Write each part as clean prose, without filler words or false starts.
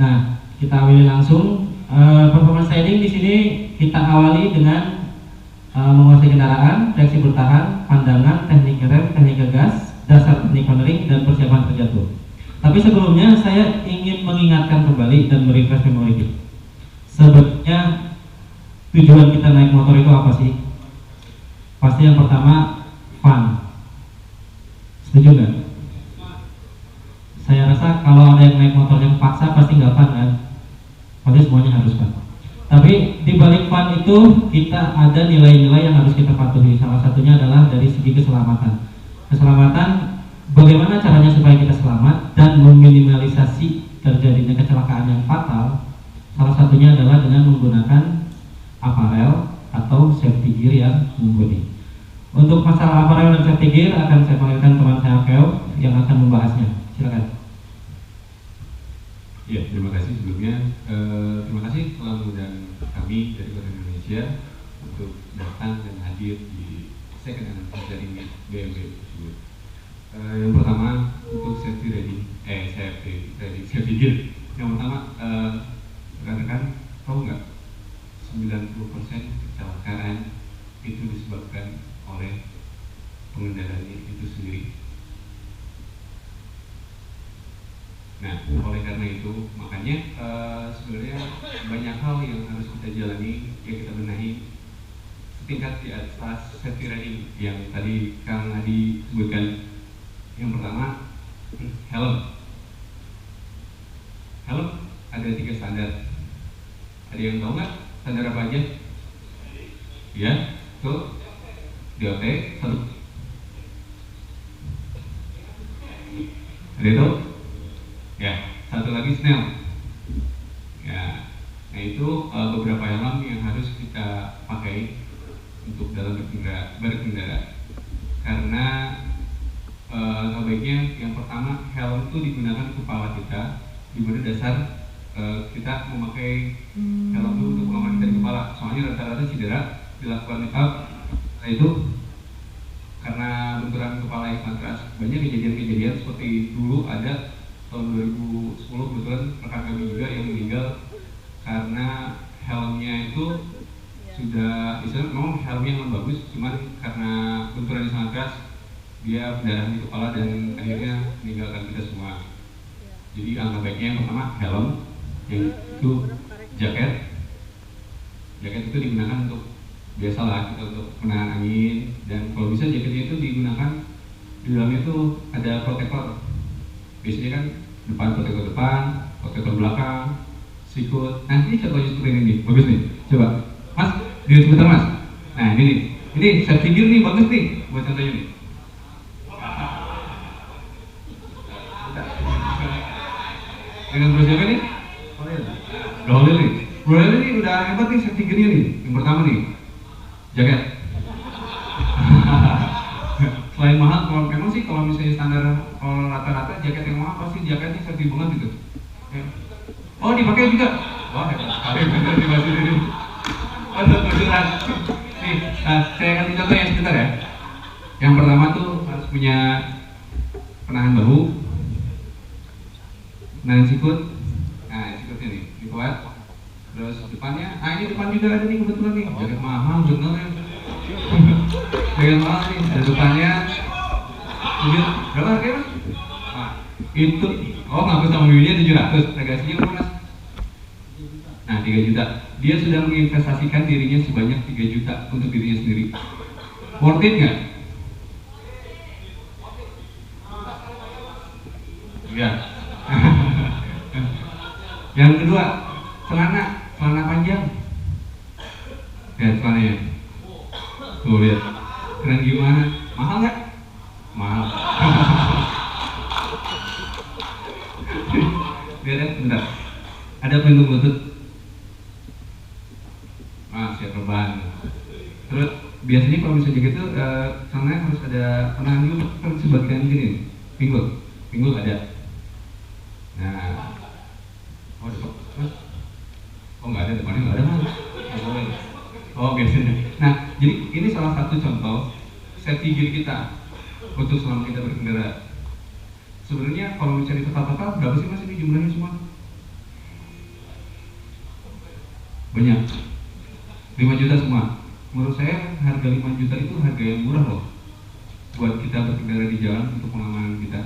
Nah, kita awali langsung. Performance riding di sini kita awali dengan menguasai kendaraan, reaksi bertahan, pandangan, teknik rem, teknik gas, dasar teknik cornering, dan persiapan terjatuh. Tapi sebelumnya saya ingin mengingatkan kembali dan merefresh memori kita. Sebenarnya tujuan kita naik motor itu apa sih? Pasti yang pertama fun. Setuju nggak? Saya rasa kalau ada yang naik motor yang paksa pasti nggak fun kan? Pasti semuanya harus fun. Tapi di balik fun itu kita ada nilai-nilai yang harus kita patuhi. Salah satunya adalah dari segi keselamatan. Keselamatan, bagaimana caranya supaya kita selamat dan meminimalisasi terjadinya kecelakaan yang fatal. Salah satunya adalah dengan menggunakan aparel atau safety gear yang mumpuni. Untuk masalah aparel dan safety gear akan saya panggilkan teman saya Keo yang akan membahasnya. Silakan. Ya, terima kasih sebelumnya. Terima kasih telah mengundang kami dari Kota Indonesia untuk datang dan hadir di second anniversary BMW tersebut. Yang pertama untuk safety gear. Yang pertama, rekan-rekan tahu nggak 90% kecelakaan itu disebabkan oleh pengendaranya itu sendiri. Nah, oleh karena itu, makanya sebenarnya banyak hal yang harus kita jalani, yang kita benahi setingkat di atas safety riding yang tadi Kang Adi sebutkan. Yang pertama, helm. Helm ada 3 standar. Ada yang tahu nggak standar apa aja? Ya, tuh DOT 1. Ada itu? Ya, satu lagi Snell. Ya, nah itu beberapa helm yang harus kita pakai untuk dalam berkendara. Karena sebaiknya yang pertama helm itu digunakan kepala kita, di mana dasar kita memakai helm itu untuk mengamankan dari kepala. Soalnya rata-rata cedera dilakukan itu karena benturan kepala yang sangat keras. Banyak kejadian-kejadian seperti dulu ada tahun 2010 kebetulan rekan kami juga yang meninggal karena helmnya itu sudah misalnya memang helmnya yang bagus, cuman karena benturan yang sangat keras dia pendarahan di kepala dan akhirnya meninggalkan kita semua. Jadi alangkah baiknya yang pertama helm, yang itu jaket itu digunakan untuk biasalah kita untuk menahan angin, dan kalau bisa jaketnya itu digunakan di dalamnya itu ada protektor. Biasanya kan protektor depan, protektor belakang, sikut. Nah ini contohnya seperti ini, bagus nih. Coba, Mas, dilihat sebentar Mas. Nah ini safety gear nih, bagus nih, buat contohnya nih. Dengan bro siapa nih? Bro Holil nih. Bro Holil nih udah hebat nih safety gear-nya nih. Yang pertama nih, jaket. Selain mahal, kalau memang sih kalau misalnya standar rata-rata jaket yang mahal pasti jaketnya safety banget gitu. Oh dipakai juga? Wah hebat sekali bener nih Mas ini. Ada tujuan. Nih, saya kasih contoh yang sebentar ya. Yang pertama tuh harus punya penahan bahu, penahan sikut. Nah sikutnya nih, dikuat. Terus depannya, ini depan juga ada nih kebetulan nih. Jaket mahal bener. Jaket mahal nih, ada depannya. Berapa harganya Mas? Nah, itu, ngaku sama bibinya 700, negasinya berapa Mas? Nah 3 juta. Dia sudah menginvestasikan dirinya sebanyak 3 juta untuk dirinya sendiri. Worth it nggak? Iya. Yang kedua, celana panjang. Lihat celananya. Tuh lihat, keren gimana? Mahal nggak? Mahal. Lihat, bentar. Ada pelindung lutut. Siap rebahan. Terus biasanya kalau misalnya gitu, celananya harus ada penahan dulu kan sebagian gini, pinggul ada. Nah, nggak ada, depannya nggak ada Mas. Oh biasanya. Nah, jadi ini salah satu contoh safety gear kita untuk selama kita berkendara. Sebenarnya kalau mencari total berapa sih Mas ini jumlahnya semua? banyak, 5 juta semua. Menurut saya harga 5 juta itu harga yang murah loh buat kita berkendara di jalan untuk pengamanan kita.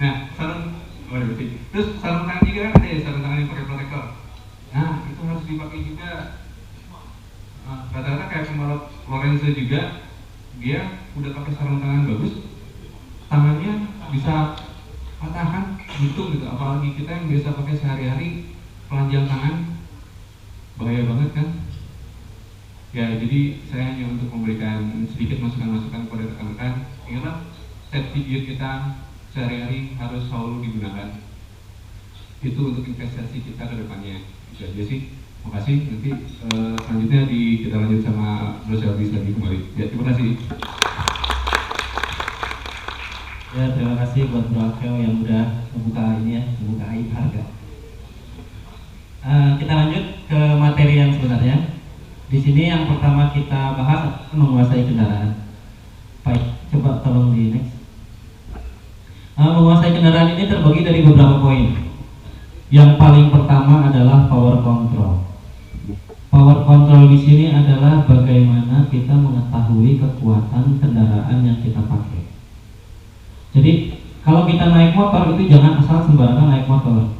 Nah, terus sarung tangan juga kan ada ya, sarung tangan yang pakai protektor. Nah, itu harus dipakai juga. Rata-rata kayak pembalap Lorenzo juga, dia udah pakai sarung tangan bagus, tangannya bisa patahan, buntung gitu. Apalagi kita yang biasa pakai sehari-hari, telanjang tangan, bahaya banget kan. Ya, jadi saya hanya untuk memberikan sedikit masukan-masukan kepada rekan-rekan. Ingatlah, safety gear kita sehari-hari harus selalu digunakan. Itu untuk investasi kita ke depannya. Itu aja sih. Makasih. Nanti selanjutnya kita lanjut sama Bro Selvis lagi kembali. Ya, terima kasih. Ya, terima kasih buat Bro Akeo yang udah membuka ini ya, membuka aib harga. Kita lanjut ke materi yang sebenarnya. Di sini yang pertama kita bahas menguasai kendaraan. Baik, coba tolong di next. Menguasai kendaraan ini terbagi dari beberapa poin. Yang paling pertama adalah power control. Power control di sini adalah bagaimana kita mengetahui kekuatan kendaraan yang kita pakai. Jadi kalau kita naik motor itu jangan asal sembarangan naik motor.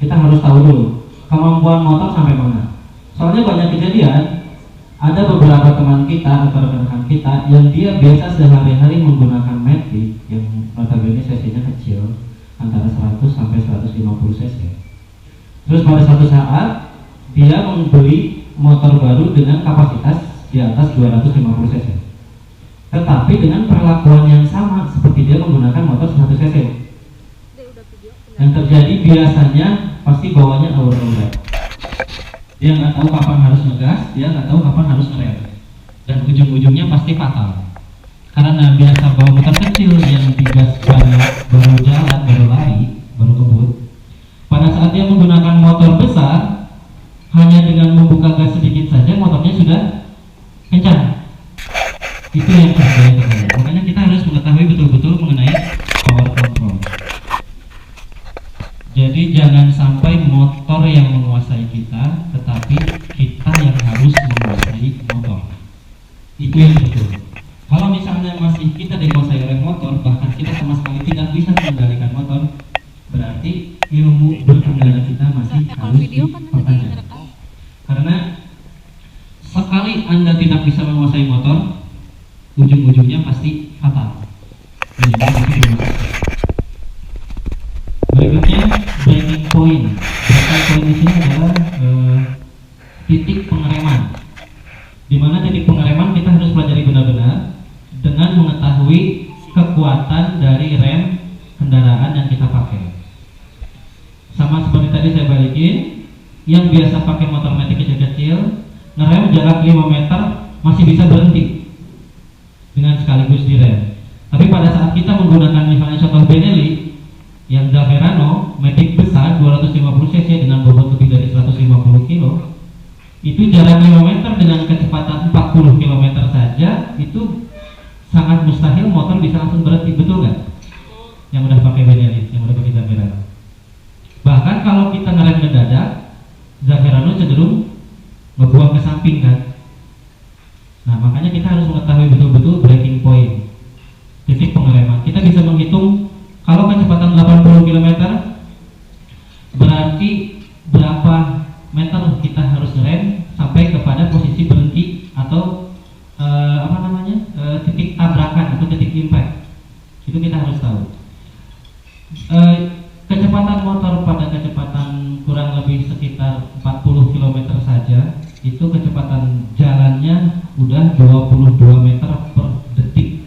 Kita harus tahu dulu kemampuan motor sampai mana. Soalnya banyak kejadian, ada beberapa teman kita atau rekan-rekan kita yang dia biasa sehari-hari menggunakan Matic yang notabene cc-nya kecil, antara 100 sampai 150 cc. Terus pada satu saat dia membeli motor baru dengan kapasitas di atas 250 cc. Tetapi dengan perlakuan yang sama seperti dia menggunakan motor 100 cc. Yang terjadi biasanya pasti bawanya aur-aur. Dia nggak tahu kapan harus ngegas, dia nggak tahu kapan harus ngerem, dan ujung-ujungnya pasti fatal. Karena biasa bawa motor kecil yang digas baru jalan, baru lari, baru kebut. Pada saat dia menggunakan motor besar, hanya dengan membuka gas sedikit saja motornya sudah kencang. Itu yang terjadi. Makanya kita harus mengetahui betul-betul mengenai power control. Jadi jangan sampai motor yang menguasai kita, tetapi kita yang harus menguasai motor. Itu yang betul. Kalau misalnya masih kita dikuasai oleh motor, bahkan kita sama sekali tidak bisa mengendalikan motor, berarti ilmu berkendara kita masih harus dipertajam. Karena sekali Anda tidak bisa menguasai motor, ujung-ujungnya pasti fatal. Berikutnya braking point. Braking point di sini adalah titik pengereman. Di mana titik pengereman kita harus pelajari benar-benar dengan mengetahui kekuatan dari rem kendaraan yang kita pakai. Sama seperti tadi saya balikin, yang biasa pakai motor matic kecil-kecil, ngerem jarak 5 meter masih bisa berhenti dengan sekaligus direm. Tapi pada saat kita menggunakan misalnya contoh Benelli yang Zaverano matic besar 250 cc dengan bobot lebih dari 150 kg, itu jarak 5 meter dengan kecepatan 40 km saja itu sangat mustahil motor bisa langsung berhenti, betul nggak? Yang udah pakai Benelli, yang udah pakai Zaverano. Bahkan kalau kita ngerem mendadak, Zaverano cenderung ngebuang ke samping kan. Nah, makanya kita harus mengetahui betul-betul braking point, titik pengereman. Kita bisa menghitung kalau kecepatan 80 km berarti berapa meter kita harus ngerem sampai kepada posisi berhenti atau titik tabrakan atau titik impact. Itu kita harus tahu. Kecepatan motor pada kecepatan kurang lebih sekitar 40 km saja, itu kecepatan jalannya udah 22 meter per detik.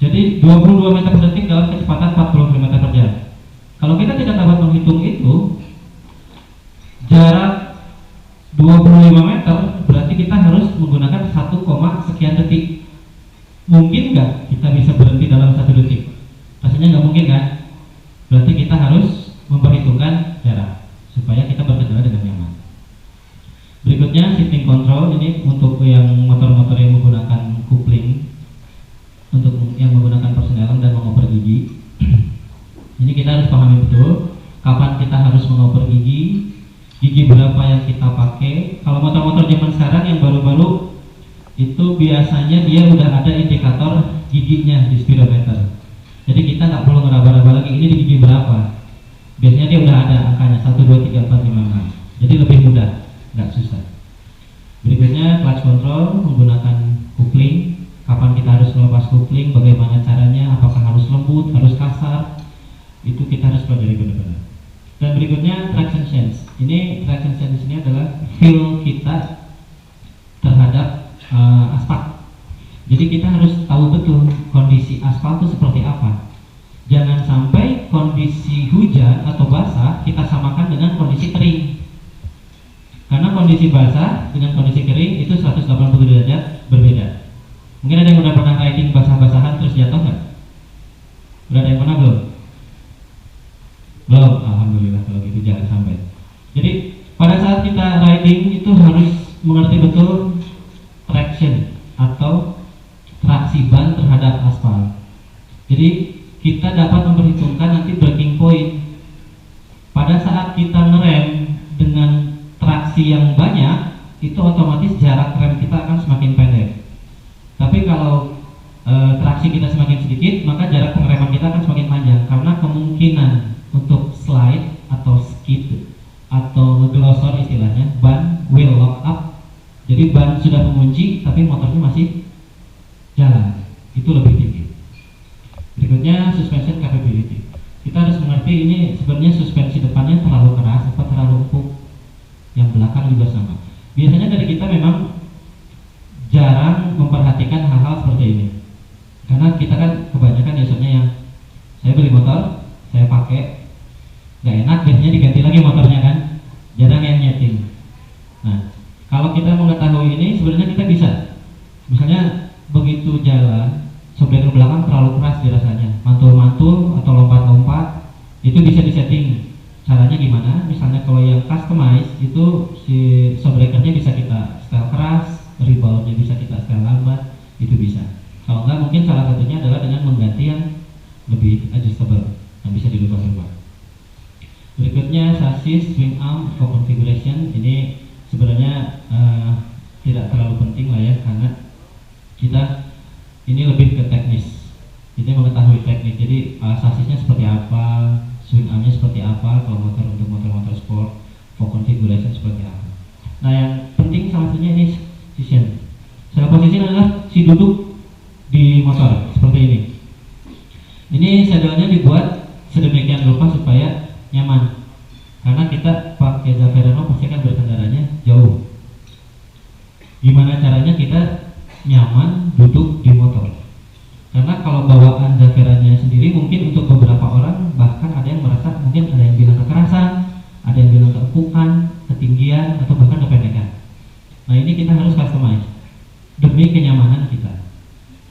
Jadi 22 meter per detik dalam kecepatan 40 km per jam. Kalau kita tidak dapat menghitung itu, jarak 25 meter berarti kita harus menggunakan 1, sekian detik. Mungkin nggak kita bisa berhenti dalam 1 detik? Rasanya nggak mungkin kan? Berarti kita harus memperhitungkan jarak supaya kita berkendara dengan nyaman. Berikutnya shifting control, ini untuk yang motor-motor yang menggunakan coupling, untuk yang menggunakan persenelan dan mengoper gigi. harus pahami betul kapan kita harus mengoper gigi, gigi berapa yang kita pakai. Kalau motor-motor zaman sekarang yang baru-baru itu biasanya dia udah ada indikator giginya di speedometer. Jadi kita nggak perlu ngeraba-raba lagi ini di gigi berapa. Biasanya dia udah ada angkanya 1, 2, 3, 4, 5, 6. Jadi lebih mudah, nggak susah. Berikutnya clutch control menggunakan coupling. Kapan kita harus melepas coupling, bagaimana caranya, apakah harus lembut, harus kasar, itu kita harus pelajari benar-benar. Dan berikutnya traction sense. Ini traction sense ini adalah feel kita terhadap aspal. Jadi kita harus tahu betul kondisi aspal itu seperti apa. Jangan sampai kondisi hujan atau basah kita samakan dengan kondisi kering. Karena kondisi basah dengan kondisi kering itu 180 derajat berbeda. Mungkin ada yang udah pernah riding basah-basahan terus jatuh nggak? Udah ada yang pernah belum? Belum, alhamdulillah kalau gitu jangan sampai. Jadi pada saat kita riding itu harus mengerti betul traction atau traksi ban terhadap aspal. Jadi kita dapat memperhitungkan nanti braking point. Pada saat kita ngerem dengan traksi yang banyak, itu otomatis jarak rem kita akan semakin pendek. Tapi kalau traksi kita semakin sedikit, maka jarak pengereman kita akan semakin panjang karena kemungkinan untuk slide atau skid atau ngeglosor istilahnya, ban will lock up. Jadi ban sudah mengunci tapi motornya masih jalan, itu lebih tinggi. Berikutnya suspension capability. Kita harus mengerti ini sebenarnya suspensi depannya terlalu keras atau terlalu empuk. Yang belakang juga sama. Biasanya dari kita memang jarang memperhatikan hal-hal seperti ini. Karena kita kan kebanyakan biasanya yang saya beli motor, saya pakai, nggak enak, biasanya diganti lagi motornya kan. Jarang yang nyeting. Nah, kalau kita mengetahui ini sebenarnya kita bisa. Misalnya begitu jalan, shockbreaker belakang terlalu keras dirasanya, mantul-mantul atau lompat-lompat, itu bisa disetting. Caranya gimana? Misalnya kalau yang customize itu si shockbreakernya bisa kita setel keras, reboundnya bisa kita setel lambat, itu bisa. Kalau enggak mungkin salah satunya adalah dengan mengganti yang lebih adjustable, yang bisa dirubah-rubah. Berikutnya chassis swing arm for configuration. Ini sebenarnya tidak terlalu penting lah ya, karena kita ini lebih ke teknis. Kita mengetahui teknis. Jadi chassisnya seperti apa, swing armnya seperti apa, kalau motor untuk motor-motor sport, for configuration seperti apa. Nah yang penting salah satunya ini position. Secara posisi adalah si duduk di motor seperti ini. Ini saddle-nya dibuat sedemikian rupa supaya nyaman. Karena kita pakai Zaferano pasti kan berkendaranya jauh. Gimana caranya kita nyaman duduk di motor? Karena kalau bawaan Zaferanya sendiri mungkin untuk beberapa orang bahkan ada yang merasa mungkin ada yang bilang kekerasan, ada yang bilang keempukan, ketinggian atau bahkan kependekan. Nah ini kita harus customize demi kenyamanan kita.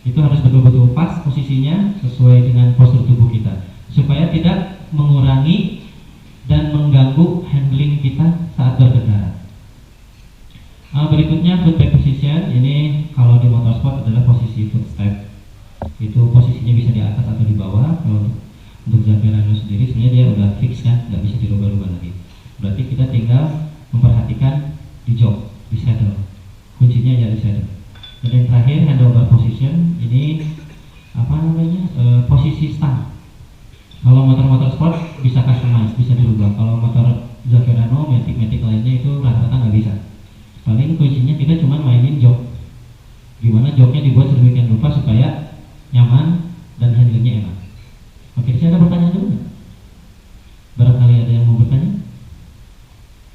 Itu harus betul-betul pas posisinya sesuai dengan postur tubuh kita supaya tidak mengurangi dan mengganggu handling kita saat berkendara. Berikutnya footback position. Ini kalau di motorsport adalah posisi footstep. Itu posisinya bisa di atas atau di bawah. Kalau untuk Zaferano sendiri sebenarnya dia udah fix kan, nggak bisa dirubah-rubah lagi. Berarti kita tinggal memperhatikan di jok, di saddle. Kuncinya ya di saddle. Dan yang terakhir handlebar position. Ini apa namanya? Posisi stang. Kalau motor-motor sport bisa customize, bisa dirubah. Kalau motor Zaferano, Matic lainnya itu rata-rata nggak bisa. Paling kuncinya kita cuma mainin jok. Gimana joknya dibuat sedemikian rupa supaya nyaman dan handlingnya enak. Oke, saya ada pertanyaan dulu nggak? Barangkali ada yang mau bertanya?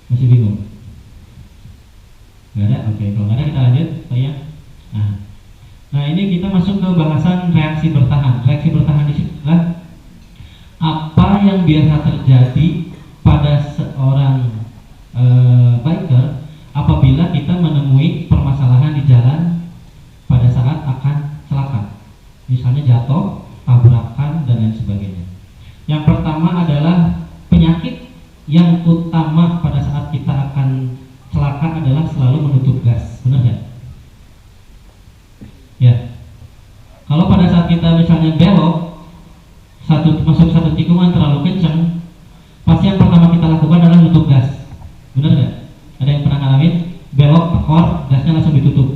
Masih bingung? Nggak ada? Oke, kalau nggak ada kita lanjut, Pak Ian. Nah ini kita masuk ke bahasan reaksi bertahan. Reaksi bertahan di sini adalah apa yang biasa terjadi pada seorang biker apabila kita menemui permasalahan di jalan pada saat akan celaka. Misalnya jatuh, tabrakan, dan lain sebagainya. Yang pertama adalah penyakit yang utama pada saat kita akan celaka adalah selalu menutup gas. Benar ya? Ya. Kalau pada saat kita misalnya belok, masuk satu tikungan terlalu kencang, gasnya langsung ditutup.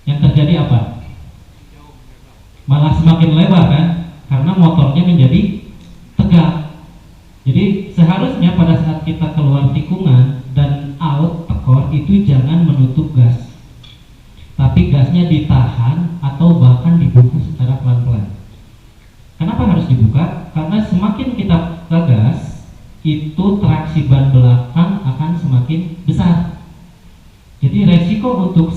Yang terjadi apa? Malah semakin lebar kan, karena motornya menjadi tegak. Jadi seharusnya pada saat kita keluar tikungan dan out tekor itu jangan menutup gas, tapi gasnya ditahan atau bahkan dibuka secara pelan-pelan. Kenapa harus dibuka? Karena semakin kita ngegas, itu traksi ban belakang akan semakin besar. Jadi resiko untuk